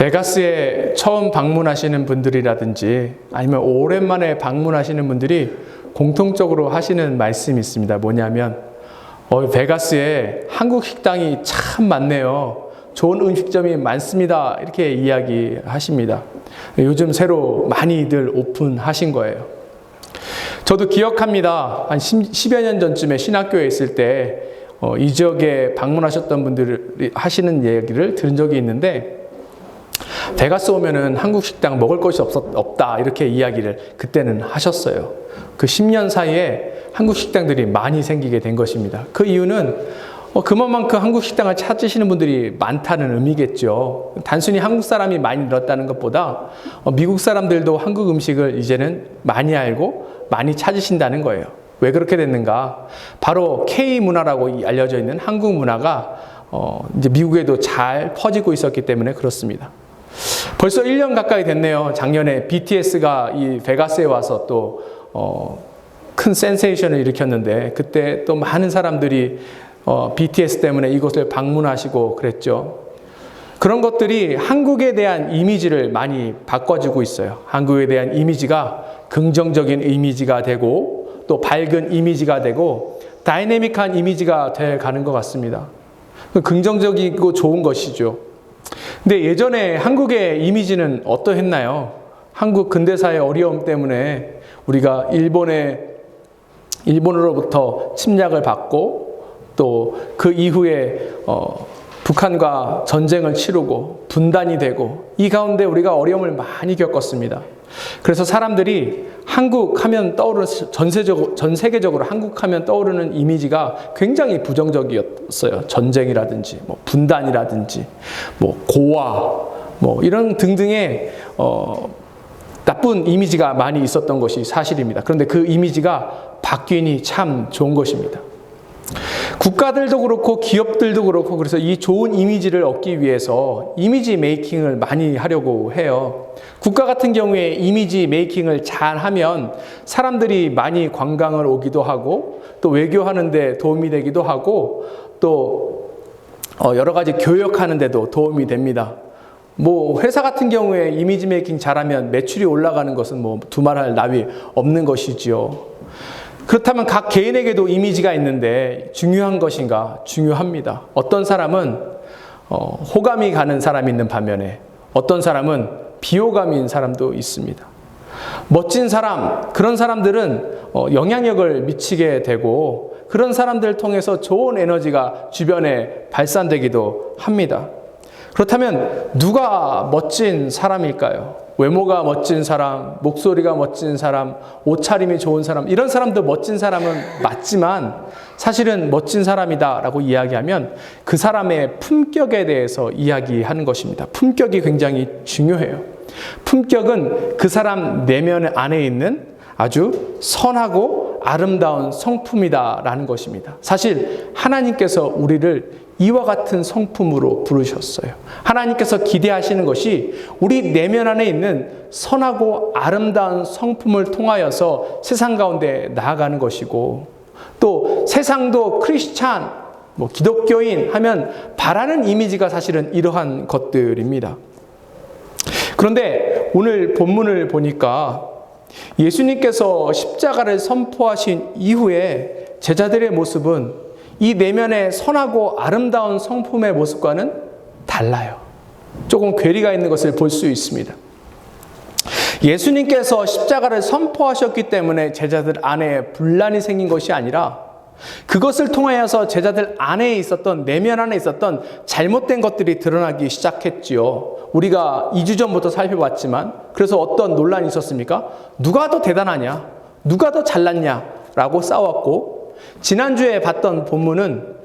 베가스에 처음 방문하시는 분들이라든지 아니면 오랜만에 방문하시는 분들이 공통적으로 하시는 말씀이 있습니다. 뭐냐면 베가스에 한국 식당이 참 많네요. 좋은 음식점이 많습니다. 이렇게 이야기하십니다. 요즘 새로 많이들 오픈하신 거예요. 저도 기억합니다. 한 10여 년 전쯤에 신학교에 있을 때 이 지역에 방문하셨던 분들이 하시는 얘기를 들은 적이 있는데, 베가스 오면은 한국 식당 먹을 것이 없다 이렇게 이야기를 그때는 하셨어요. 그 10년 사이에 한국 식당들이 많이 생기게 된 것입니다. 그 이유는 그만큼 한국 식당을 찾으시는 분들이 많다는 의미겠죠. 단순히 한국 사람이 많이 늘었다는 것보다 미국 사람들도 한국 음식을 이제는 많이 알고 많이 찾으신다는 거예요. 왜 그렇게 됐는가? 바로 K 문화라고 알려져 있는 한국 문화가 이제 미국에도 잘 퍼지고 있었기 때문에 그렇습니다. 벌써 1년 가까이 됐네요. 작년에 BTS가 이 베가스에 와서 또 큰 센세이션을 일으켰는데, 그때 또 많은 사람들이 BTS 때문에 이곳을 방문하시고 그랬죠. 그런 것들이 한국에 대한 이미지를 많이 바꿔주고 있어요. 한국에 대한 이미지가 긍정적인 이미지가 되고 또 밝은 이미지가 되고 다이내믹한 이미지가 돼 가는 것 같습니다. 긍정적이고 좋은 것이죠. 근데 예전에 한국의 이미지는 어떠했나요? 한국 근대사의 어려움 때문에 우리가 일본으로부터 침략을 받고 또 그 이후에 북한과 전쟁을 치르고 분단이 되고 이 가운데 우리가 어려움을 많이 겪었습니다. 그래서 사람들이 한국 하면 떠오르는 전 세계적으로 한국 하면 떠오르는 이미지가 굉장히 부정적이었어요. 전쟁이라든지 분단이라든지 고아 이런 등등의 나쁜 이미지가 많이 있었던 것이 사실입니다. 그런데 그 이미지가 바뀌니 참 좋은 것입니다. 국가들도 그렇고 기업들도 그렇고 그래서 이 좋은 이미지를 얻기 위해서 이미지 메이킹을 많이 하려고 해요. 국가 같은 경우에 이미지 메이킹을 잘 하면 사람들이 많이 관광을 오기도 하고 또 외교하는 데 도움이 되기도 하고 또 여러 가지 교역하는 데도 도움이 됩니다. 회사 같은 경우에 이미지 메이킹 잘하면 매출이 올라가는 것은 두말할 나위 없는 것이지요. 그렇다면 각 개인에게도 이미지가 있는데 중요한 것인가? 중요합니다. 어떤 사람은 호감이 가는 사람이 있는 반면에 어떤 사람은 비호감인 사람도 있습니다. 멋진 사람, 그런 사람들은 영향력을 미치게 되고 그런 사람들을 통해서 좋은 에너지가 주변에 발산되기도 합니다. 그렇다면 누가 멋진 사람일까요? 외모가 멋진 사람, 목소리가 멋진 사람, 옷차림이 좋은 사람, 이런 사람도 멋진 사람은 맞지만 사실은 멋진 사람이다라고 이야기하면 그 사람의 품격에 대해서 이야기하는 것입니다. 품격이 굉장히 중요해요. 품격은 그 사람 내면 안에 있는 아주 선하고 아름다운 성품이다라는 것입니다. 사실 하나님께서 우리를 이와 같은 성품으로 부르셨어요. 하나님께서 기대하시는 것이 우리 내면 안에 있는 선하고 아름다운 성품을 통하여서 세상 가운데 나아가는 것이고 또 세상도 크리스찬, 기독교인 하면 바라는 이미지가 사실은 이러한 것들입니다. 그런데 오늘 본문을 보니까 예수님께서 십자가를 선포하신 이후에 제자들의 모습은 이 내면의 선하고 아름다운 성품의 모습과는 달라요. 조금 괴리가 있는 것을 볼 수 있습니다. 예수님께서 십자가를 선포하셨기 때문에 제자들 안에 분란이 생긴 것이 아니라 그것을 통하여서 제자들 안에 있었던, 내면 안에 있었던 잘못된 것들이 드러나기 시작했지요. 우리가 2주 전부터 살펴봤지만 그래서 어떤 논란이 있었습니까? 누가 더 대단하냐? 누가 더 잘났냐? 라고 싸웠고 지난주에 봤던 본문은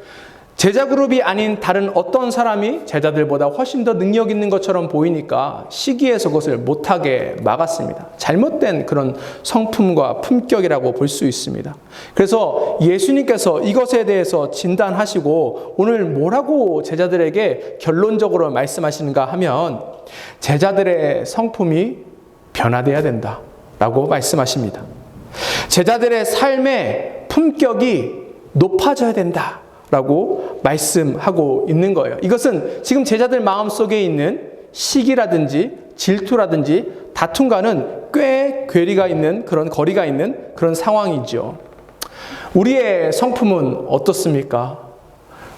제자 그룹이 아닌 다른 어떤 사람이 제자들보다 훨씬 더 능력 있는 것처럼 보이니까 시기해서 그것을 못하게 막았습니다. 잘못된 그런 성품과 품격이라고 볼 수 있습니다. 그래서 예수님께서 이것에 대해서 진단하시고 오늘 뭐라고 제자들에게 결론적으로 말씀하시는가 하면 제자들의 성품이 변화되어야 된다라고 말씀하십니다. 제자들의 삶의 품격이 높아져야 된다라고 말씀하고 있는 거예요. 이것은 지금 제자들 마음속에 있는 시기라든지 질투라든지 다툼과는 꽤 괴리가 있는 그런 거리가 있는 그런 상황이죠. 우리의 성품은 어떻습니까?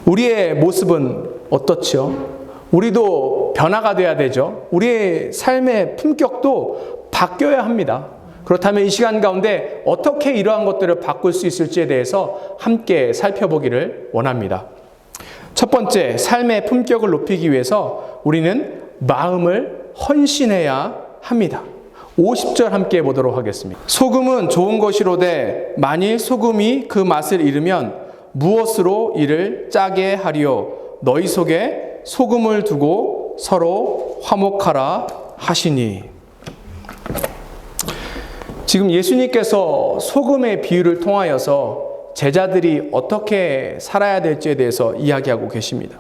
우리의 모습은 어떻죠? 우리도 변화가 돼야 되죠. 우리의 삶의 품격도 바뀌어야 합니다. 그렇다면 이 시간 가운데 어떻게 이러한 것들을 바꿀 수 있을지에 대해서 함께 살펴보기를 원합니다. 첫 번째, 삶의 품격을 높이기 위해서 우리는 마음을 헌신해야 합니다. 50절 함께 보도록 하겠습니다. 소금은 좋은 것이로되 만일 소금이 그 맛을 잃으면 무엇으로 이를 짜게 하리요? 너희 속에 소금을 두고 서로 화목하라 하시니. 지금 예수님께서 소금의 비유를 통하여서 제자들이 어떻게 살아야 될지에 대해서 이야기하고 계십니다.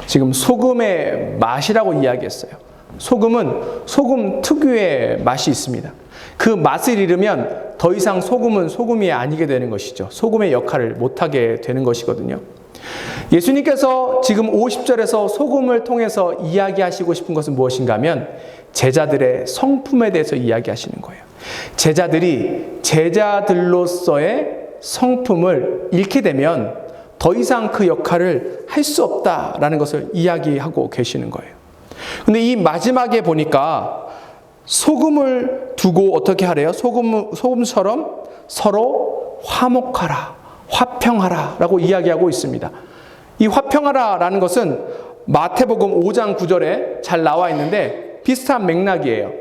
지금 소금의 맛이라고 이야기했어요. 소금은 소금 특유의 맛이 있습니다. 그 맛을 잃으면 더 이상 소금은 소금이 아니게 되는 것이죠. 소금의 역할을 못하게 되는 것이거든요. 예수님께서 지금 50절에서 소금을 통해서 이야기하시고 싶은 것은 무엇인가 하면 제자들의 성품에 대해서 이야기하시는 거예요. 제자들이 제자들로서의 성품을 잃게 되면 더 이상 그 역할을 할 수 없다라는 것을 이야기하고 계시는 거예요. 근데 이 마지막에 보니까 소금을 두고 어떻게 하래요? 소금처럼 서로 화목하라, 화평하라 라고 이야기하고 있습니다. 이 화평하라 라는 것은 마태복음 5장 9절에 잘 나와 있는데 비슷한 맥락이에요.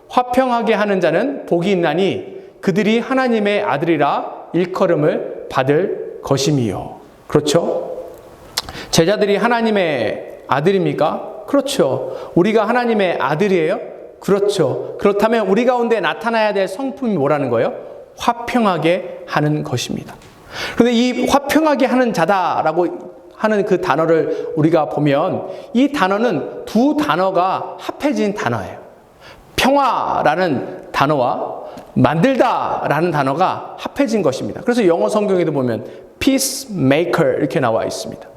화평하게 하는 자는 복이 있나니 그들이 하나님의 아들이라 일컬음을 받을 것임이요. 그렇죠? 제자들이 하나님의 아들입니까? 그렇죠. 우리가 하나님의 아들이에요? 그렇죠. 그렇다면 우리 가운데 나타나야 될 성품이 뭐라는 거예요? 화평하게 하는 것입니다. 그런데 이 화평하게 하는 자다라고 하는 그 단어를 우리가 보면 이 단어는 두 단어가 합해진 단어예요. 평화라는 단어와 만들다라는 단어가 합해진 것입니다. 그래서 영어 성경에도 보면 peacemaker 이렇게 나와 있습니다.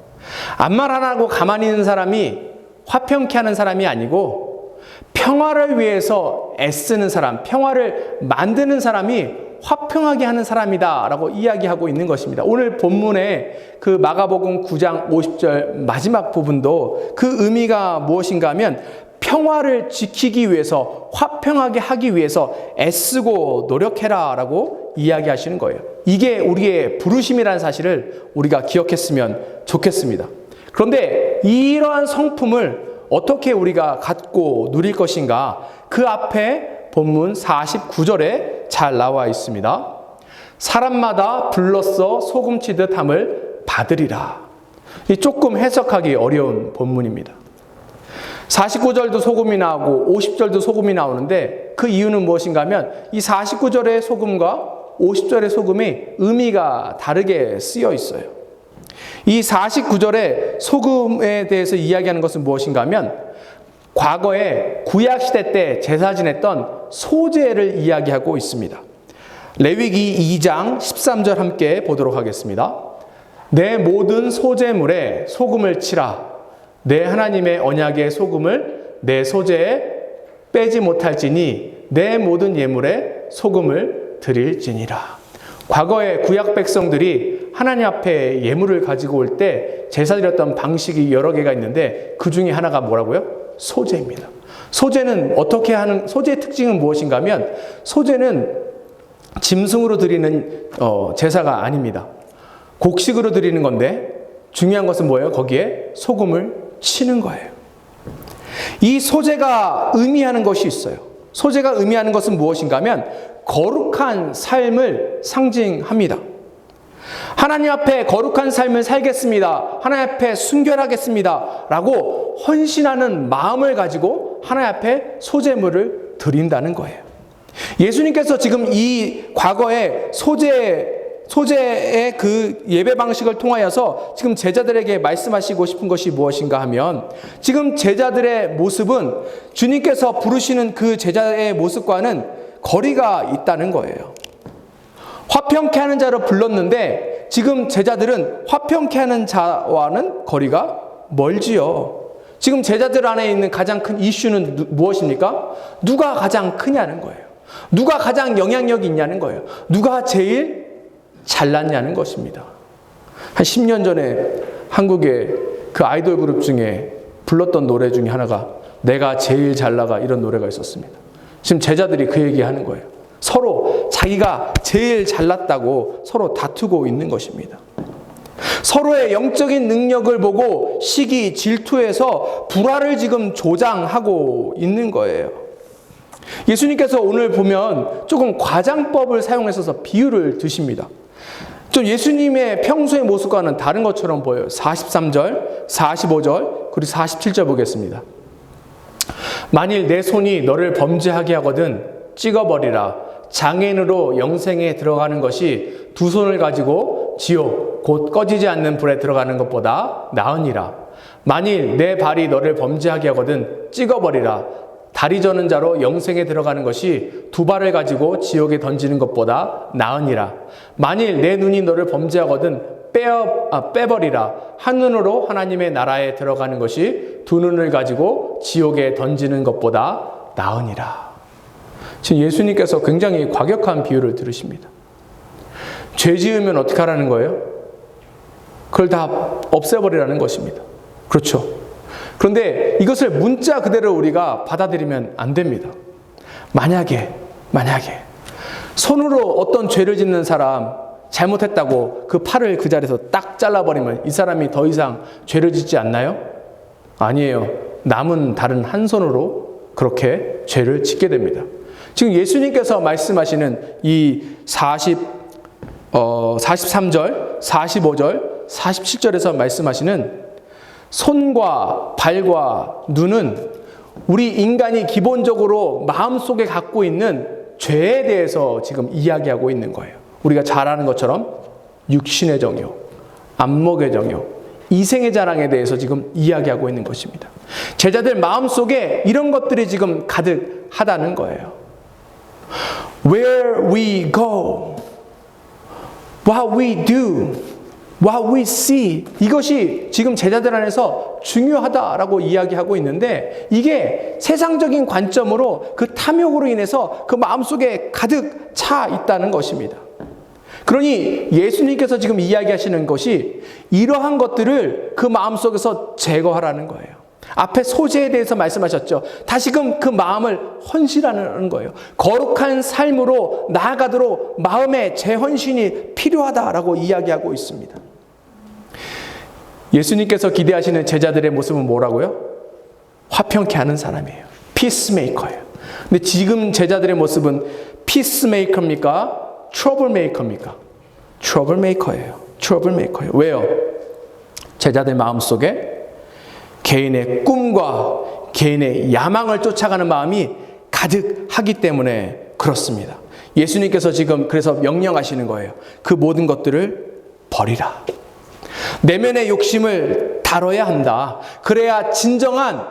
아무 말 안 하고 가만히 있는 사람이 화평케 하는 사람이 아니고 평화를 위해서 애쓰는 사람, 평화를 만드는 사람이 화평하게 하는 사람이다 라고 이야기하고 있는 것입니다. 오늘 본문의 그 마가복음 9장 50절 마지막 부분도 그 의미가 무엇인가 하면 평화를 지키기 위해서, 화평하게 하기 위해서 애쓰고 노력해라 라고 이야기하시는 거예요. 이게 우리의 부르심이라는 사실을 우리가 기억했으면 좋겠습니다. 그런데 이러한 성품을 어떻게 우리가 갖고 누릴 것인가? 그 앞에 본문 49절에 잘 나와 있습니다. 사람마다 불로써 소금치듯 함을 받으리라. 이 조금 해석하기 어려운 본문입니다. 49절도 소금이 나오고 50절도 소금이 나오는데 그 이유는 무엇인가 하면 이 49절의 소금과 50절의 소금이 의미가 다르게 쓰여 있어요. 이 49절의 소금에 대해서 이야기하는 것은 무엇인가 하면 과거에 구약시대 때 제사 지냈던 소제를 이야기하고 있습니다. 레위기 2장 13절 함께 보도록 하겠습니다. 내 모든 소제물에 소금을 치라. 내 하나님의 언약의 소금을 내 소제에 빼지 못할지니 내 모든 예물에 소금을 드릴지니라. 과거에 구약 백성들이 하나님 앞에 예물을 가지고 올 때 제사 드렸던 방식이 여러 개가 있는데 그 중에 하나가 뭐라고요? 소제입니다. 소제는 어떻게 하는, 소제의 특징은 무엇인가 하면 소제는 짐승으로 드리는 제사가 아닙니다. 곡식으로 드리는 건데 중요한 것은 뭐예요? 거기에 소금을 치는 거예요. 이 소제가 의미하는 것이 있어요. 소제가 의미하는 것은 무엇인가 하면 거룩한 삶을 상징합니다. 하나님 앞에 거룩한 삶을 살겠습니다. 하나님 앞에 순결하겠습니다. 라고 헌신하는 마음을 가지고 하나님 앞에 소제물을 드린다는 거예요. 예수님께서 지금 이 과거의 소제의 그 예배 방식을 통하여서 지금 제자들에게 말씀하시고 싶은 것이 무엇인가 하면 지금 제자들의 모습은 주님께서 부르시는 그 제자의 모습과는 거리가 있다는 거예요. 화평케 하는 자로 불렀는데 지금 제자들은 화평케 하는 자와는 거리가 멀지요. 지금 제자들 안에 있는 가장 큰 이슈는 무엇입니까? 누가 가장 크냐는 거예요. 누가 가장 영향력이 있냐는 거예요. 누가 제일 잘났냐는 것입니다. 한 10년 전에 한국의 그 아이돌 그룹 중에 불렀던 노래 중에 하나가 내가 제일 잘 나가 이런 노래가 있었습니다. 지금 제자들이 그 얘기하는 거예요. 서로 자기가 제일 잘났다고 서로 다투고 있는 것입니다. 서로의 영적인 능력을 보고 시기, 질투해서 불화를 지금 조장하고 있는 거예요. 예수님께서 오늘 보면 조금 과장법을 사용해서 비유를 드십니다. 좀 예수님의 평소의 모습과는 다른 것처럼 보여요. 43절, 45절, 그리고 47절 보겠습니다. 만일 내 손이 너를 범죄하게 하거든 찍어버리라. 장애인으로 영생에 들어가는 것이 두 손을 가지고 지옥 곧 꺼지지 않는 불에 들어가는 것보다 나으니라. 만일 내 발이 너를 범죄하게 하거든 찍어버리라. 다리 저는 자로 영생에 들어가는 것이 두 발을 가지고 지옥에 던지는 것보다 나으니라. 만일 내 눈이 너를 범죄하거든 빼버리라. 한 눈으로 하나님의 나라에 들어가는 것이 두 눈을 가지고 지옥에 던지는 것보다 나으니라. 지금 예수님께서 굉장히 과격한 비유를 들으십니다. 죄 지으면 어떻게 하라는 거예요? 그걸 다 없애버리라는 것입니다. 그렇죠. 그런데 이것을 문자 그대로 우리가 받아들이면 안 됩니다. 만약에 손으로 어떤 죄를 짓는 사람 잘못했다고 그 팔을 그 자리에서 딱 잘라버리면 이 사람이 더 이상 죄를 짓지 않나요? 아니에요. 남은 다른 한 손으로 그렇게 죄를 짓게 됩니다. 지금 예수님께서 말씀하시는 이 43절, 45절, 47절에서 말씀하시는 손과 발과 눈은 우리 인간이 기본적으로 마음속에 갖고 있는 죄에 대해서 지금 이야기하고 있는 거예요. 우리가 잘 아는 것처럼 육신의 정욕, 안목의 정욕, 이생의 자랑에 대해서 지금 이야기하고 있는 것입니다. 제자들 마음속에 이런 것들이 지금 가득하다는 거예요. Where we go, what we do, what we see, 이것이 지금 제자들 안에서 중요하다라고 이야기하고 있는데 이게 세상적인 관점으로 그 탐욕으로 인해서 그 마음속에 가득 차 있다는 것입니다. 그러니 예수님께서 지금 이야기하시는 것이 이러한 것들을 그 마음속에서 제거하라는 거예요. 앞에 소재에 대해서 말씀하셨죠. 다시금 그 마음을 헌신하는 거예요. 거룩한 삶으로 나아가도록 마음의 재헌신이 필요하다라고 이야기하고 있습니다. 예수님께서 기대하시는 제자들의 모습은 뭐라고요? 화평케 하는 사람이에요. 피스메이커예요. 근데 지금 제자들의 모습은 피스메이커입니까? 트러블메이커입니까? 트러블메이커예요. 트러블메이커예요. 왜요? 제자들 마음속에 개인의 꿈과 개인의 야망을 쫓아가는 마음이 가득하기 때문에 그렇습니다. 예수님께서 지금 그래서 명령하시는 거예요. 그 모든 것들을 버리라. 내면의 욕심을 다뤄야 한다. 그래야 진정한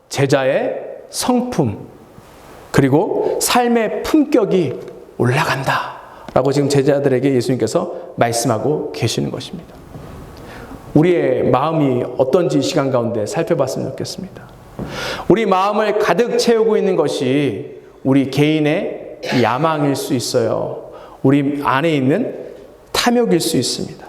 제자의 성품 그리고 삶의 품격이 올라간다. 라고 지금 제자들에게 예수님께서 말씀하고 계시는 것입니다. 우리의 마음이 어떤지 이 시간 가운데 살펴봤으면 좋겠습니다. 우리 마음을 가득 채우고 있는 것이 우리 개인의 야망일 수 있어요. 우리 안에 있는 탐욕일 수 있습니다.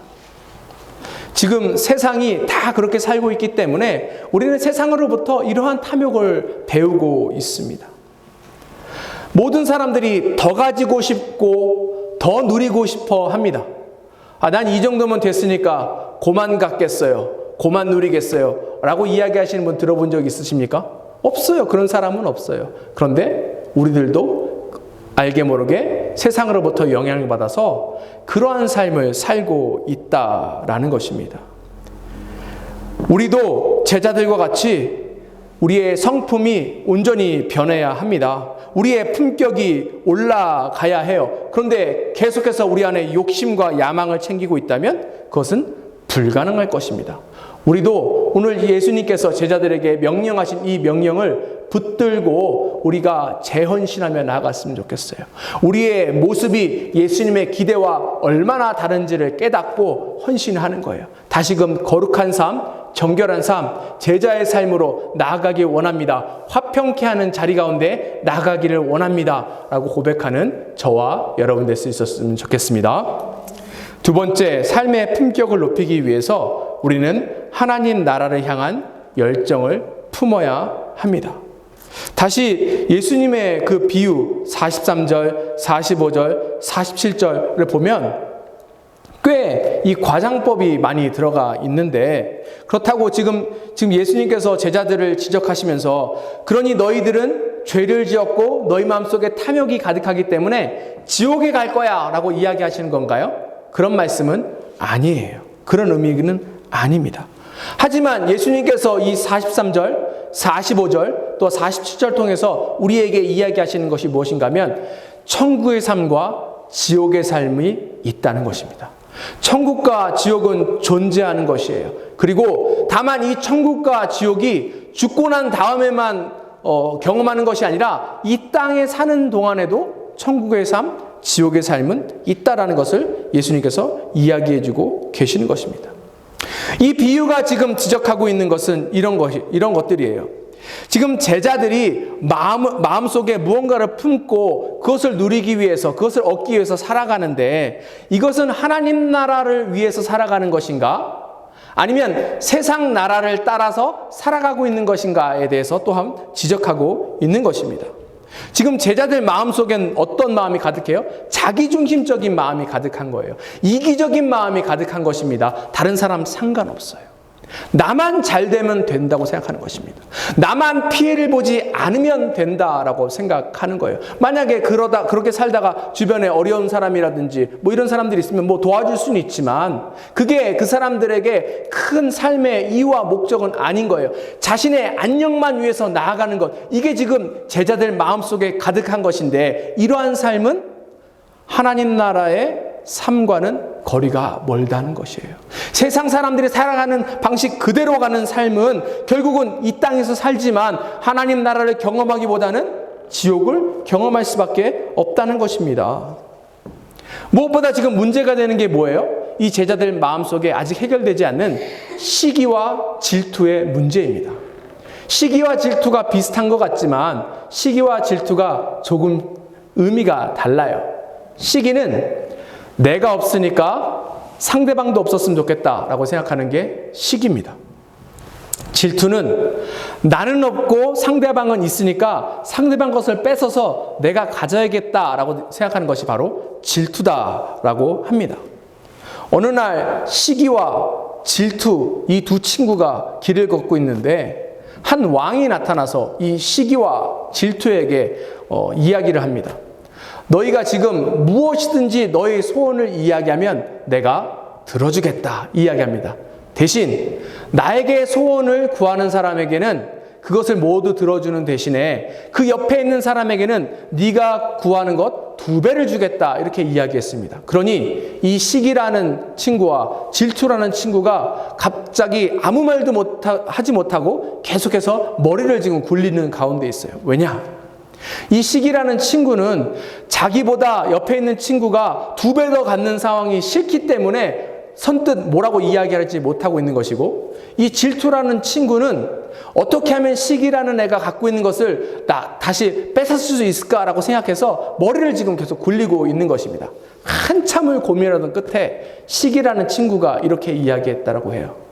지금 세상이 다 그렇게 살고 있기 때문에 우리는 세상으로부터 이러한 탐욕을 배우고 있습니다. 모든 사람들이 더 가지고 싶고 더 누리고 싶어 합니다. 난 이 정도면 됐으니까 고만 갖겠어요. 고만 누리겠어요. 라고 이야기하시는 분 들어본 적 있으십니까? 없어요. 그런 사람은 없어요. 그런데 우리들도 알게 모르게 세상으로부터 영향을 받아서 그러한 삶을 살고 있다라는 것입니다. 우리도 제자들과 같이 우리의 성품이 온전히 변해야 합니다. 우리의 품격이 올라가야 해요. 그런데 계속해서 우리 안에 욕심과 야망을 챙기고 있다면 그것은 불가능할 것입니다. 우리도 오늘 예수님께서 제자들에게 명령하신 이 명령을 붙들고 우리가 재헌신하며 나아갔으면 좋겠어요. 우리의 모습이 예수님의 기대와 얼마나 다른지를 깨닫고 헌신하는 거예요. 다시금 거룩한 삶, 정결한 삶, 제자의 삶으로 나아가기 원합니다. 화평케 하는 자리 가운데 나아가기를 원합니다. 라고 고백하는 저와 여러분 될 수 있었으면 좋겠습니다. 두 번째, 삶의 품격을 높이기 위해서 우리는 하나님 나라를 향한 열정을 품어야 합니다. 다시 예수님의 그 비유 43절, 45절, 47절을 보면 꽤 이 과장법이 많이 들어가 있는데, 그렇다고 지금 예수님께서 제자들을 지적하시면서 그러니 너희들은 죄를 지었고 너희 마음속에 탐욕이 가득하기 때문에 지옥에 갈 거야 라고 이야기하시는 건가요? 그런 말씀은 아니에요. 그런 의미는 아닙니다. 하지만 예수님께서 이 43절, 45절, 또 47절 통해서 우리에게 이야기하시는 것이 무엇인가 하면 천국의 삶과 지옥의 삶이 있다는 것입니다. 천국과 지옥은 존재하는 것이에요. 그리고 다만 이 천국과 지옥이 죽고 난 다음에만 경험하는 것이 아니라 이 땅에 사는 동안에도 천국의 삶, 지옥의 삶은 있다라는 것을 예수님께서 이야기해주고 계시는 것입니다. 이 비유가 지금 지적하고 있는 것은 이런 것들이에요. 지금 제자들이 마음속에 무언가를 품고 그것을 누리기 위해서, 그것을 얻기 위해서 살아가는데 이것은 하나님 나라를 위해서 살아가는 것인가? 아니면 세상 나라를 따라서 살아가고 있는 것인가에 대해서 또한 지적하고 있는 것입니다. 지금 제자들 마음속엔 어떤 마음이 가득해요? 자기중심적인 마음이 가득한 거예요. 이기적인 마음이 가득한 것입니다. 다른 사람 상관없어요. 나만 잘 되면 된다고 생각하는 것입니다. 나만 피해를 보지 않으면 된다라고 생각하는 거예요. 만약에 그렇게 살다가 주변에 어려운 사람이라든지 이런 사람들이 있으면 도와줄 수는 있지만 그게 그 사람들에게 큰 삶의 이유와 목적은 아닌 거예요. 자신의 안녕만 위해서 나아가는 것, 이게 지금 제자들 마음속에 가득한 것인데 이러한 삶은 하나님 나라의 삶과는 거리가 멀다는 것이에요. 세상 사람들이 살아가는 방식 그대로 가는 삶은 결국은 이 땅에서 살지만 하나님 나라를 경험하기보다는 지옥을 경험할 수밖에 없다는 것입니다. 무엇보다 지금 문제가 되는 게 뭐예요? 이 제자들 마음속에 아직 해결되지 않는 시기와 질투의 문제입니다. 시기와 질투가 비슷한 것 같지만 시기와 질투가 조금 의미가 달라요. 시기는 내가 없으니까 상대방도 없었으면 좋겠다라고 생각하는 게 시기입니다. 질투는 나는 없고 상대방은 있으니까 상대방 것을 뺏어서 내가 가져야겠다라고 생각하는 것이 바로 질투다라고 합니다. 어느 날 시기와 질투, 이 두 친구가 길을 걷고 있는데 한 왕이 나타나서 이 시기와 질투에게 이야기를 합니다. 너희가 지금 무엇이든지 너의 소원을 이야기하면 내가 들어주겠다 이야기합니다. 대신 나에게 소원을 구하는 사람에게는 그것을 모두 들어주는 대신에 그 옆에 있는 사람에게는 네가 구하는 것 2배를 주겠다 이렇게 이야기했습니다. 그러니 이 시기라는 친구와 질투라는 친구가 갑자기 아무 말도 하지 못하고 계속해서 머리를 지금 굴리는 가운데 있어요. 왜냐? 이 시기라는 친구는 자기보다 옆에 있는 친구가 2배 더 갖는 상황이 싫기 때문에 선뜻 뭐라고 이야기하지 못하고 있는 것이고, 이 질투라는 친구는 어떻게 하면 시기라는 애가 갖고 있는 것을 다시 뺏을 수 있을까라고 생각해서 머리를 지금 계속 굴리고 있는 것입니다. 한참을 고민하던 끝에 시기라는 친구가 이렇게 이야기했다라고 해요.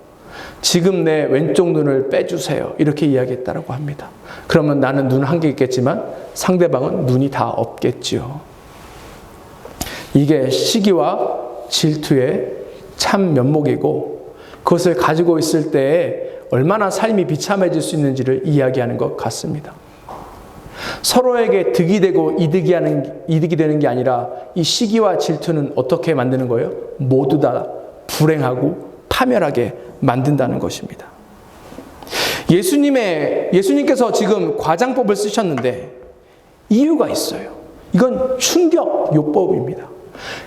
지금 내 왼쪽 눈을 빼주세요. 이렇게 이야기했다라고 합니다. 그러면 나는 눈 한 개 있겠지만 상대방은 눈이 다 없겠지요. 이게 시기와 질투의 참 면목이고 그것을 가지고 있을 때에 얼마나 삶이 비참해질 수 있는지를 이야기하는 것 같습니다. 서로에게 득이 되고 이득이 되는 게 아니라 이 시기와 질투는 어떻게 만드는 거예요? 모두 다 불행하고 파멸하게 만든다는 것입니다. 예수님께서 지금 과장법을 쓰셨는데 이유가 있어요. 이건 충격 요법입니다.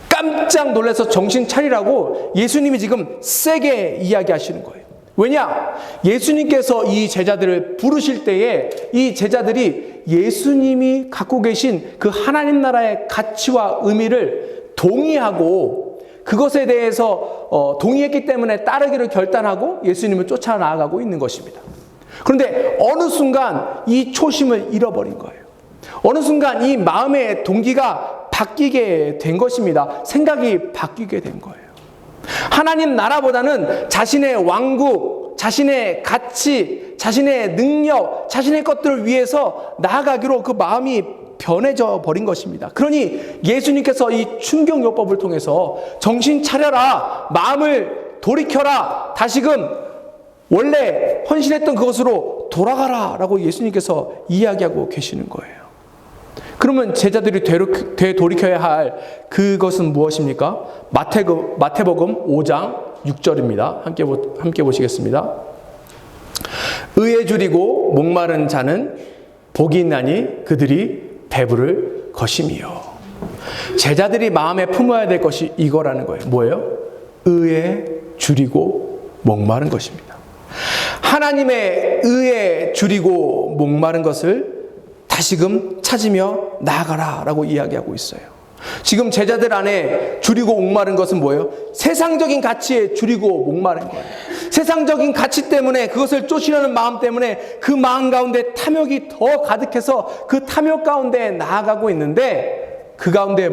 깜짝 놀라서 정신 차리라고 예수님이 지금 세게 이야기하시는 거예요. 왜냐? 예수님께서 이 제자들을 부르실 때에 이 제자들이 예수님이 갖고 계신 그 하나님 나라의 가치와 의미를 동의하고 그것에 대해서 동의했기 때문에 따르기를 결단하고 예수님을 쫓아 나아가고 있는 것입니다. 그런데 어느 순간 이 초심을 잃어버린 거예요. 어느 순간 이 마음의 동기가 바뀌게 된 것입니다. 생각이 바뀌게 된 거예요. 하나님 나라보다는 자신의 왕국, 자신의 가치, 자신의 능력, 자신의 것들을 위해서 나아가기로 그 마음이 변해져 버린 것입니다. 그러니 예수님께서 이 충격요법을 통해서 정신 차려라, 마음을 돌이켜라, 다시금 원래 헌신했던 그것으로 돌아가라 라고 예수님께서 이야기하고 계시는 거예요. 그러면 제자들이 되돌이켜야 할 그것은 무엇입니까? 마태복음 5장 6절입니다. 함께 보시겠습니다. 의에 줄이고 목마른 자는 복이 있나니 그들이 배부를 것임이요. 제자들이 마음에 품어야 될 것이 이거라는 거예요. 뭐예요? 의에 줄이고 목마른 것입니다. 하나님의 의에 줄이고 목마른 것을 다시금 찾으며 나아가라 라고 이야기하고 있어요. 지금 제자들 안에 줄이고 목마른 것은 뭐예요? 세상적인 가치에 줄이고 목마른 거예요. 세상적인 가치 때문에, 그것을 쫓으려는 마음 때문에 그 마음 가운데 탐욕이 더 가득해서 그 탐욕 가운데 나아가고 있는데, 그 가운데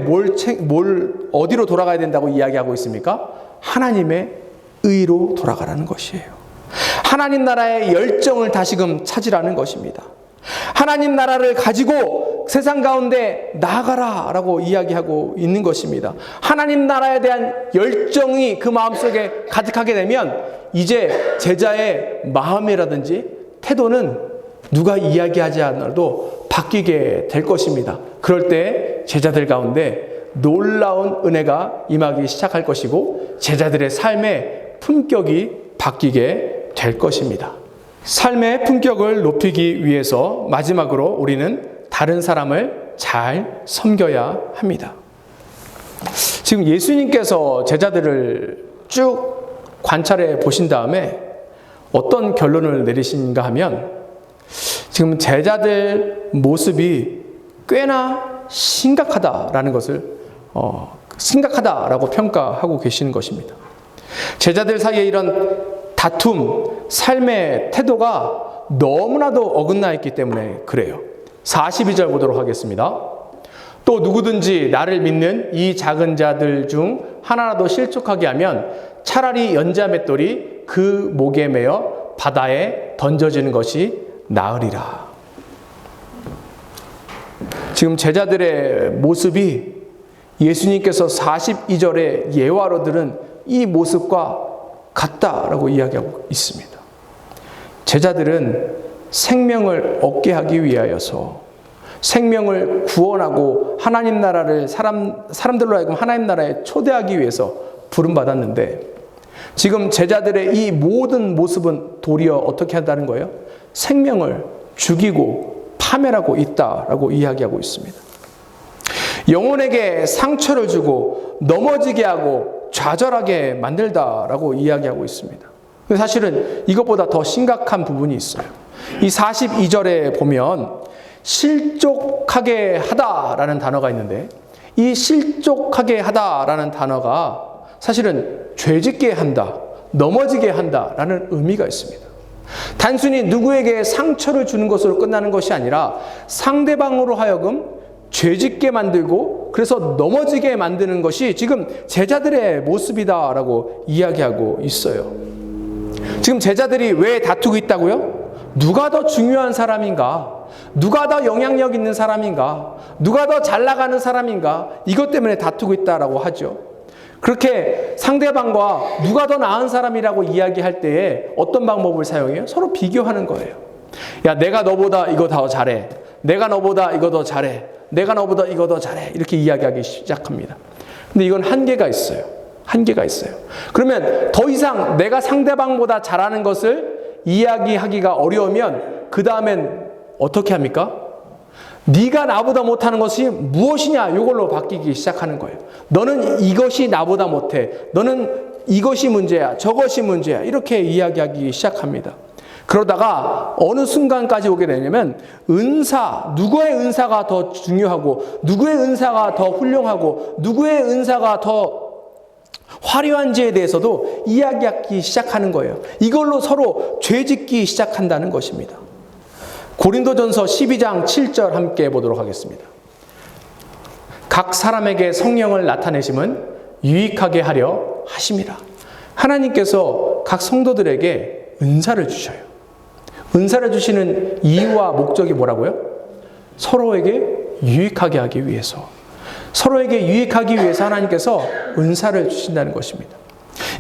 어디로 돌아가야 된다고 이야기하고 있습니까? 하나님의 의로 돌아가라는 것이에요. 하나님 나라의 열정을 다시금 찾으라는 것입니다. 하나님 나라를 가지고 세상 가운데 나아가라 라고 이야기하고 있는 것입니다. 하나님 나라에 대한 열정이 그 마음속에 가득하게 되면 이제 제자의 마음이라든지 태도는 누가 이야기하지 않아도 바뀌게 될 것입니다. 그럴 때 제자들 가운데 놀라운 은혜가 임하기 시작할 것이고 제자들의 삶의 품격이 바뀌게 될 것입니다. 삶의 품격을 높이기 위해서 마지막으로 우리는 다른 사람을 잘 섬겨야 합니다. 지금 예수님께서 제자들을 쭉 관찰해 보신 다음에 어떤 결론을 내리신가 하면 지금 제자들 모습이 꽤나 심각하다라는 것을 심각하다라고 평가하고 계시는 것입니다. 제자들 사이에 이런 다툼, 삶의 태도가 너무나도 어긋나 있기 때문에 그래요. 42절 보도록 하겠습니다. 또 누구든지 나를 믿는 이 작은 자들 중 하나라도 실족하게 하면 차라리 연자맷돌이 그 목에 매어 바다에 던져지는 것이 나으리라. 지금 제자들의 모습이 예수님께서 42절의 예화로 들은 이 모습과 같다라고 이야기하고 있습니다. 제자들은 생명을 얻게 하기 위하여서 생명을 구원하고 하나님 나라를 사람들로 하여금 하나님 나라에 초대하기 위해서 부름받았는데 지금 제자들의 이 모든 모습은 도리어 어떻게 한다는 거예요? 생명을 죽이고 파멸하고 있다라고 이야기하고 있습니다. 영혼에게 상처를 주고 넘어지게 하고 좌절하게 만들다라고 이야기하고 있습니다. 사실은 이것보다 더 심각한 부분이 있어요. 이 42절에 보면 실족하게 하다라는 단어가 있는데 이 실족하게 하다라는 단어가 사실은 죄짓게 한다, 넘어지게 한다라는 의미가 있습니다. 단순히 누구에게 상처를 주는 것으로 끝나는 것이 아니라 상대방으로 하여금 죄짓게 만들고 그래서 넘어지게 만드는 것이 지금 제자들의 모습이다라고 이야기하고 있어요. 지금 제자들이 왜 다투고 있다고요? 누가 더 중요한 사람인가? 누가 더 영향력 있는 사람인가? 누가 더 잘 나가는 사람인가? 이것 때문에 다투고 있다라고 하죠. 그렇게 상대방과 누가 더 나은 사람이라고 이야기할 때에 어떤 방법을 사용해요? 서로 비교하는 거예요. 야, 내가 너보다 이거 더 잘해. 내가 너보다 이거 더 잘해. 내가 너보다 이거 더 잘해. 이렇게 이야기하기 시작합니다. 근데 이건 한계가 있어요. 한계가 있어요. 그러면 더 이상 내가 상대방보다 잘하는 것을 이야기하기가 어려우면 그 다음엔 어떻게 합니까? 네가 나보다 못하는 것이 무엇이냐? 이걸로 바뀌기 시작하는 거예요. 너는 이것이 나보다 못해. 너는 이것이 문제야. 저것이 문제야. 이렇게 이야기하기 시작합니다. 그러다가 어느 순간까지 오게 되냐면 누구의 은사가 더 중요하고 누구의 은사가 더 훌륭하고 누구의 은사가 더 화려한 죄에 대해서도 이야기하기 시작하는 거예요. 이걸로 서로 죄짓기 시작한다는 것입니다. 고린도전서 12장 7절 함께 보도록 하겠습니다. 각 사람에게 성령을 나타내심은 유익하게 하려 하심이라. 하나님께서 각 성도들에게 은사를 주셔요. 은사를 주시는 이유와 목적이 뭐라고요? 서로에게 유익하게 하기 위해서. 서로에게 유익하기 위해서 하나님께서 은사를 주신다는 것입니다.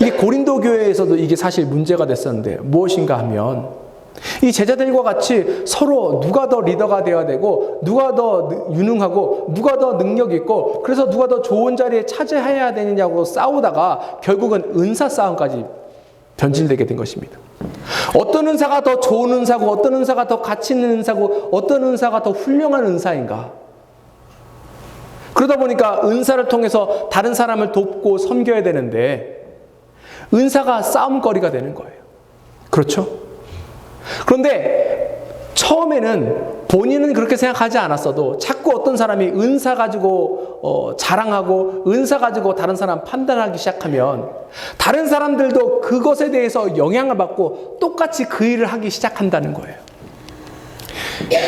이게 고린도 교회에서도 이게 사실 문제가 됐었는데 무엇인가 하면 이 제자들과 같이 서로 누가 더 리더가 되어야 되고 누가 더 유능하고 누가 더 능력 있고 그래서 누가 더 좋은 자리에 차지해야 되느냐고 싸우다가 결국은 은사 싸움까지 변질되게 된 것입니다. 어떤 은사가 더 좋은 은사고 어떤 은사가 더 가치 있는 은사고 어떤 은사가 더 훌륭한 은사인가. 그러다 보니까 은사를 통해서 다른 사람을 돕고 섬겨야 되는데 은사가 싸움거리가 되는 거예요. 그렇죠? 그런데 처음에는 본인은 그렇게 생각하지 않았어도 자꾸 어떤 사람이 은사 가지고 자랑하고 은사 가지고 다른 사람 판단하기 시작하면 다른 사람들도 그것에 대해서 영향을 받고 똑같이 그 일을 하기 시작한다는 거예요.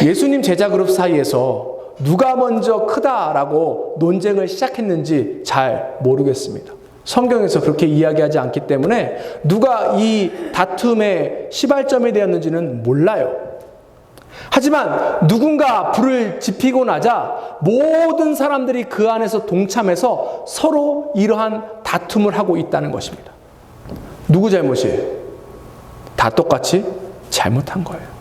예수님 제자 그룹 사이에서 누가 먼저 크다라고 논쟁을 시작했는지 잘 모르겠습니다. 성경에서 그렇게 이야기하지 않기 때문에 누가 이 다툼의 시발점이 되었는지는 몰라요. 하지만 누군가 불을 지피고 나자 모든 사람들이 그 안에서 동참해서 서로 이러한 다툼을 하고 있다는 것입니다. 누구 잘못이에요? 다 똑같이 잘못한 거예요.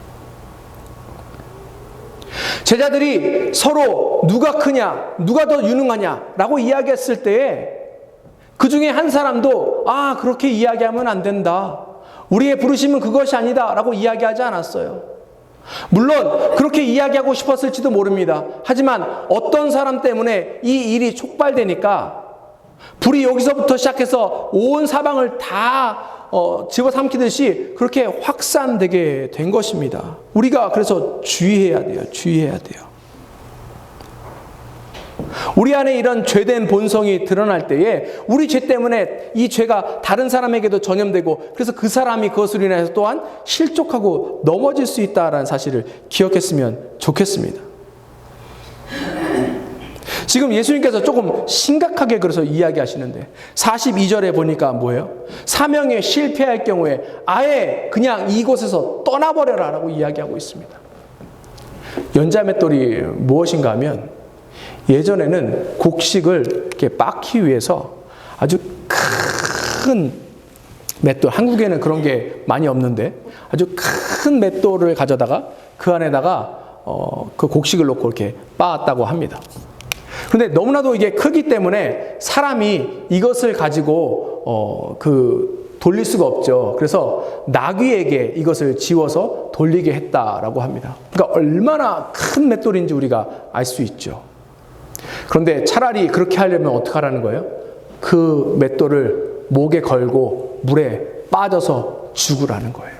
제자들이 서로 누가 크냐, 누가 더 유능하냐라고 이야기했을 때에 그 중에 한 사람도 그렇게 이야기하면 안 된다. 우리의 부르심은 그것이 아니다 라고 이야기하지 않았어요. 물론 그렇게 이야기하고 싶었을지도 모릅니다. 하지만 어떤 사람 때문에 이 일이 촉발되니까 불이 여기서부터 시작해서 온 사방을 다 집어삼키듯이 그렇게 확산되게 된 것입니다. 우리가 그래서 주의해야 돼요. 주의해야 돼요. 우리 안에 이런 죄된 본성이 드러날 때에 우리 죄 때문에 이 죄가 다른 사람에게도 전염되고 그래서 그 사람이 그것으로 인해서 또한 실족하고 넘어질 수 있다는 사실을 기억했으면 좋겠습니다. 지금 예수님께서 조금 심각하게 그래서 이야기하시는데 42절에 보니까 뭐예요? 사명에 실패할 경우에 아예 그냥 이곳에서 떠나버려라 라고 이야기하고 있습니다. 연자맷돌이 무엇인가 하면 예전에는 곡식을 이렇게 빻기 위해서 아주 큰 맷돌, 한국에는 그런 게 많이 없는데 아주 큰 맷돌을 가져다가 그 안에다가 그 곡식을 넣고 이렇게 빻았다고 합니다. 그런데 너무나도 이게 크기 때문에 사람이 이것을 가지고 돌릴 수가 없죠. 그래서 나귀에게 이것을 지워서 돌리게 했다라고 합니다. 그러니까 얼마나 큰 맷돌인지 우리가 알 수 있죠. 그런데 차라리 그렇게 하려면 어떻게 하라는 거예요? 그 맷돌을 목에 걸고 물에 빠져서 죽으라는 거예요.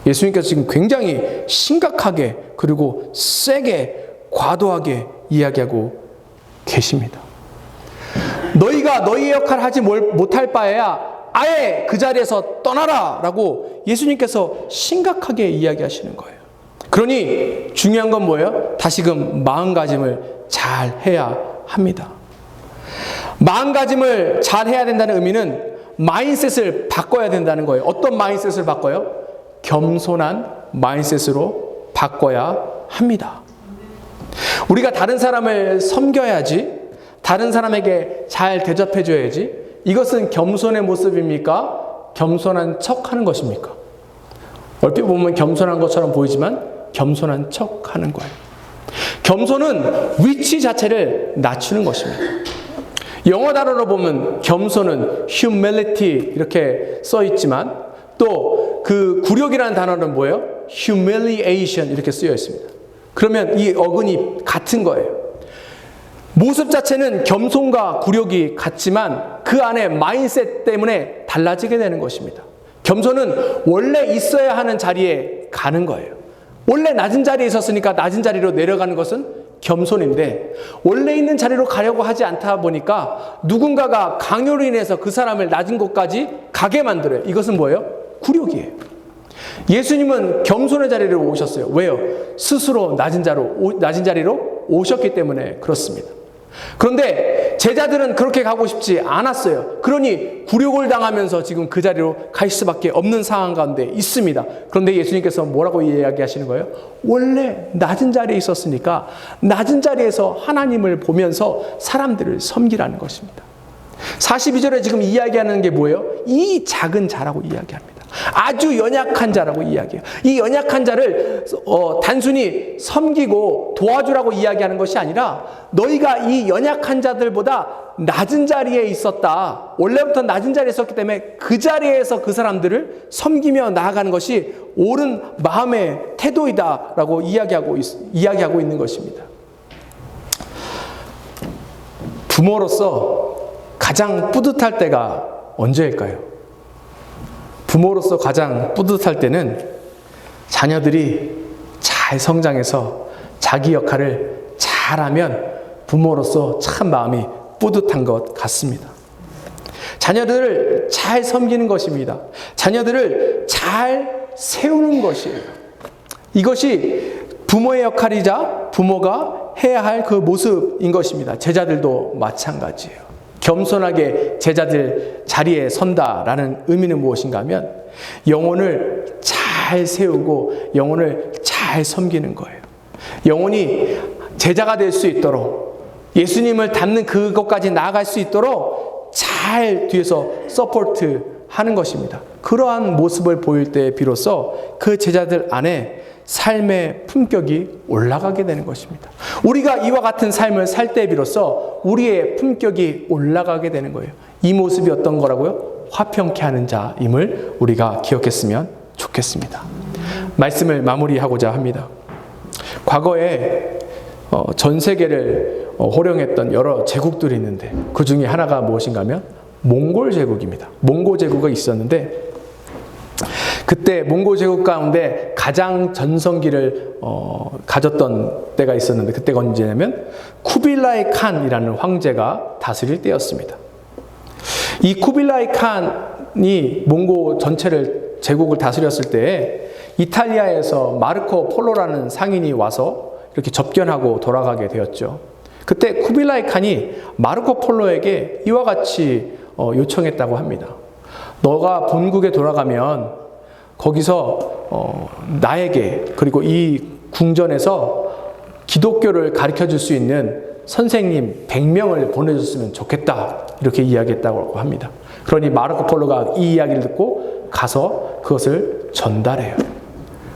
예수님께서 지금 굉장히 심각하게 그리고 세게 과도하게 이야기하고 계십니다. 너희가 너희의 역할을 하지 못할 바에야 아예 그 자리에서 떠나라 라고 예수님께서 심각하게 이야기하시는 거예요. 그러니 중요한 건 뭐예요? 다시금 마음가짐을 잘 해야 합니다. 마음가짐을 잘 해야 된다는 의미는 마인셋을 바꿔야 된다는 거예요. 어떤 마인셋을 바꿔요? 겸손한 마인셋으로 바꿔야 합니다. 우리가 다른 사람을 섬겨야지, 다른 사람에게 잘 대접해줘야지, 이것은 겸손의 모습입니까? 겸손한 척 하는 것입니까? 얼핏 보면 겸손한 것처럼 보이지만 겸손한 척 하는 거예요. 겸손은 위치 자체를 낮추는 것입니다. 영어 단어로 보면 겸손은 humility 이렇게 써 있지만 또 그 굴욕이라는 단어는 뭐예요? humiliation 이렇게 쓰여 있습니다. 그러면 이 어근이 같은 거예요. 모습 자체는 겸손과 굴욕이 같지만 그 안에 마인셋 때문에 달라지게 되는 것입니다. 겸손은 원래 있어야 하는 자리에 가는 거예요. 원래 낮은 자리에 있었으니까 낮은 자리로 내려가는 것은 겸손인데 원래 있는 자리로 가려고 하지 않다 보니까 누군가가 강요로 인해서 그 사람을 낮은 곳까지 가게 만들어요. 이것은 뭐예요? 굴욕이에요. 예수님은 겸손의 자리로 오셨어요. 왜요? 스스로 낮은 자리로 오셨기 때문에 그렇습니다. 그런데 제자들은 그렇게 가고 싶지 않았어요. 그러니 굴욕을 당하면서 지금 그 자리로 갈 수밖에 없는 상황 가운데 있습니다. 그런데 예수님께서 뭐라고 이야기하시는 거예요? 원래 낮은 자리에 있었으니까 낮은 자리에서 하나님을 보면서 사람들을 섬기라는 것입니다. 42절에 지금 이야기하는 게 뭐예요? 이 작은 자라고 이야기합니다. 아주 연약한 자라고 이야기해요. 이 연약한 자를 단순히 섬기고 도와주라고 이야기하는 것이 아니라 너희가 이 연약한 자들보다 낮은 자리에 있었다. 원래부터 낮은 자리에 있었기 때문에 그 자리에서 그 사람들을 섬기며 나아가는 것이 옳은 마음의 태도이다라고 이야기하고 있는 것입니다. 부모로서 가장 뿌듯할 때가 언제일까요? 부모로서 가장 뿌듯할 때는 자녀들이 잘 성장해서 자기 역할을 잘하면 부모로서 참 마음이 뿌듯한 것 같습니다. 자녀들을 잘 섬기는 것입니다. 자녀들을 잘 세우는 것이에요. 이것이 부모의 역할이자 부모가 해야 할 그 모습인 것입니다. 제자들도 마찬가지예요. 겸손하게 제자들 자리에 선다라는 의미는 무엇인가 하면 영혼을 잘 세우고 영혼을 잘 섬기는 거예요. 영혼이 제자가 될 수 있도록 예수님을 닮는 그것까지 나아갈 수 있도록 잘 뒤에서 서포트 하는 것입니다. 그러한 모습을 보일 때 비로소 그 제자들 안에 삶의 품격이 올라가게 되는 것입니다. 우리가 이와 같은 삶을 살 때 비로소 우리의 품격이 올라가게 되는 거예요. 이 모습이 어떤 거라고요? 화평케 하는 자임을 우리가 기억했으면 좋겠습니다. 말씀을 마무리하고자 합니다. 과거에 전 세계를 호령했던 여러 제국들이 있는데 그 중에 하나가 무엇인가 하면 몽골 제국입니다. 몽골 제국이 있었는데 그때 몽골 제국 가운데 가장 전성기를 가졌던 때가 있었는데 그때가 언제냐면 쿠빌라이 칸이라는 황제가 다스릴 때였습니다. 이 쿠빌라이 칸이 몽골 전체를 제국을 다스렸을 때에 이탈리아에서 마르코 폴로라는 상인이 와서 이렇게 접견하고 돌아가게 되었죠. 그때 쿠빌라이 칸이 마르코 폴로에게 이와 같이 요청했다고 합니다. 너가 본국에 돌아가면 거기서 나에게 그리고 이 궁전에서 기독교를 가르쳐 줄 수 있는 선생님 100명을 보내줬으면 좋겠다 이렇게 이야기했다고 합니다. 그러니 마르코 폴로가 이 이야기를 듣고 가서 그것을 전달해요.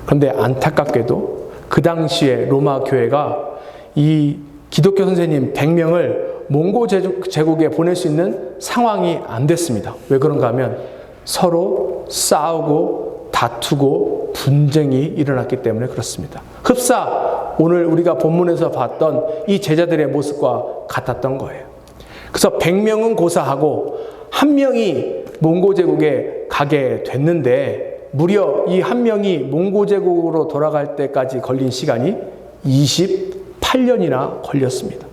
그런데 안타깝게도 그 당시에 로마 교회가 이 기독교 선생님 100명을 몽고 제국에 보낼 수 있는 상황이 안 됐습니다. 왜 그런가 하면 서로 싸우고 다투고 분쟁이 일어났기 때문에 그렇습니다. 흡사 오늘 우리가 본문에서 봤던 이 제자들의 모습과 같았던 거예요. 그래서 100명은 고사하고 한 명이 몽고 제국에 가게 됐는데 무려 이 한 명이 몽고 제국으로 돌아갈 때까지 걸린 시간이 28년이나 걸렸습니다.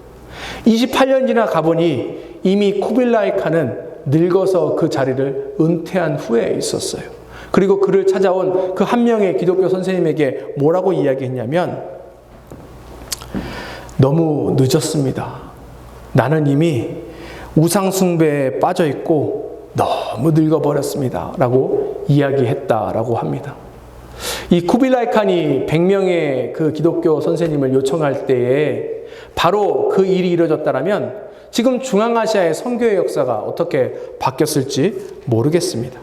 28년이나 가보니 이미 쿠빌라이 칸은 늙어서 그 자리를 은퇴한 후에 있었어요. 그리고 그를 찾아온 그 한 명의 기독교 선생님에게 뭐라고 이야기했냐면 너무 늦었습니다. 나는 이미 우상숭배에 빠져 있고 너무 늙어버렸습니다. 라고 이야기했다라고 합니다. 이 쿠빌라이 칸이 100명의 그 기독교 선생님을 요청할 때에 바로 그 일이 이루어졌다면 지금 중앙아시아의 선교의 역사가 어떻게 바뀌었을지 모르겠습니다.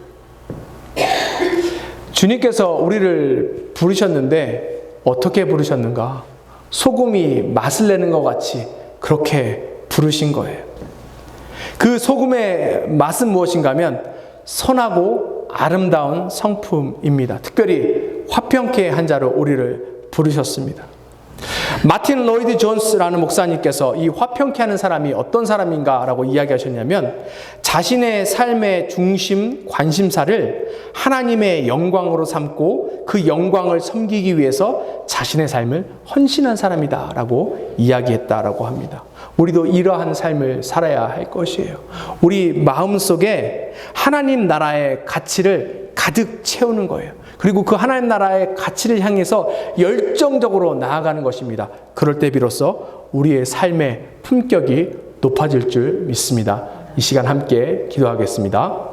주님께서 우리를 부르셨는데 어떻게 부르셨는가? 소금이 맛을 내는 것 같이 그렇게 부르신 거예요. 그 소금의 맛은 무엇인가 하면 선하고 아름다운 성품입니다. 특별히 화평케 한 자로 우리를 부르셨습니다. 마틴 로이드 존스라는 목사님께서 이 화평케 하는 사람이 어떤 사람인가라고 이야기하셨냐면, 자신의 삶의 중심, 관심사를 하나님의 영광으로 삼고 그 영광을 섬기기 위해서 자신의 삶을 헌신한 사람이다라고 이야기했다라고 합니다. 우리도 이러한 삶을 살아야 할 것이에요. 우리 마음속에 하나님 나라의 가치를 가득 채우는 거예요. 그리고 그 하나님 나라의 가치를 향해서 열정적으로 나아가는 것입니다. 그럴 때 비로소 우리의 삶의 품격이 높아질 줄 믿습니다. 이 시간 함께 기도하겠습니다.